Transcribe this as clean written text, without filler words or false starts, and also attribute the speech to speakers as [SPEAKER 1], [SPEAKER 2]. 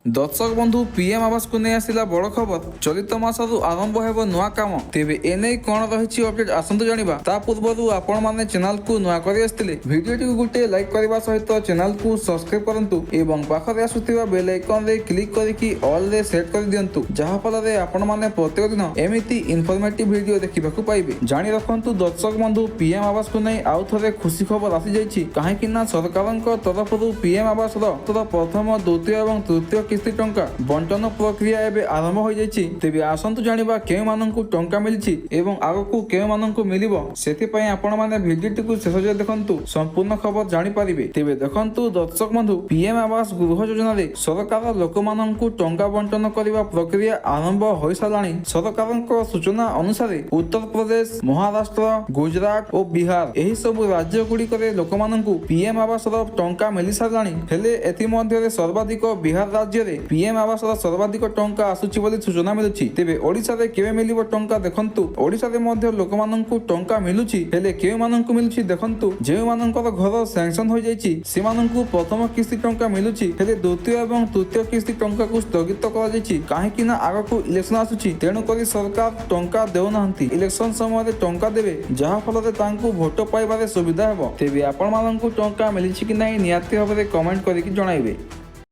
[SPEAKER 1] दर्शक बंधु पीएम आवास को नहीं आसिला बड़ खबर चलित मासरू आरंभ हेब नुआ काम तेबे एने कौन रही अपडेट आसतु जानिबा ता पूर्वरु आपण माने चैनल को नुआ करि आस्तिले वीडियो को गुटे लाइक करबा सहित चैनल को सब्सक्राइब करंतु एवं पाखरे आसुथिबा बेल आइकन रे क्लिक करिकि ऑल रे सेट कर दियंतु जहा फल रे आपण माने प्रत्येक दिन एमिति इन्फॉर्मेटिव वीडियो देखिबाकू पाइबे। जानि रखंतु दर्शक बंधु पीएम आवास को नहीं आउ थरे खुशी खबर आसी जाइछि काहेकि ना सरकारक तरफरु पीएम आवास रो प्रथम द्वितीय एवं तृतीय किस्ती टंका बंटन प्रक्रिया एबे आरंभ हो जाइछि। तेबे आसंतु जानिबा केउ माननकु टंका मिलिछि एवं आगकु केउ माननकु मिलिबो सेति पय आपण माने भिडियोटी को शेष जाय देखंतु संपूर्ण खबर जानि पारिबे। तेबे देखंतु दर्शक बंधु पीएम आवास गृह योजना रे सरकार लोक माननकु टंका बंटन करिबा प्रक्रिया आरंभ होई सालाणी। सरकारक सूचना अनुसार उत्तर प्रदेश महाराष्ट्र गुजरात और बिहार एही सब राज्य गुडी करे लोक माननकु पीएम आवास रो टंका मिलि सालाणी हेले एति मध्ये रे सर्वाधिक बिहार राज्य रे पीएम आवास सर्वाधिक टंका आसुची बोली सूचना मिलुची। तेबे ओडिसा रे केबे मिलिबो टंका देखंतु ओडिसा रे मध्ये लोक माननकु टंका मिलुची हेले केउ माननकु मिलुची देखंतु जेउ माननकर घर सैंक्शन हो जाईची सेमाननकु प्रथम किस्ती टंका मिलुची हेले द्वितीय एवं तृतीय किस्ती टंका को स्थगित करा जाईची काहेकि ना आगकु इलेक्शन आसुची तेणु करी सरकार टंका देउ नाहंती इलेक्शन समय रे टंका देबे जहा फल रे तांकु भोट पाइबारे सुविधा हेबो। तेबे आपण माननकु टंका मिलिची कि नाही नियाती भाबरे कमेंट करिकि जणाइबे।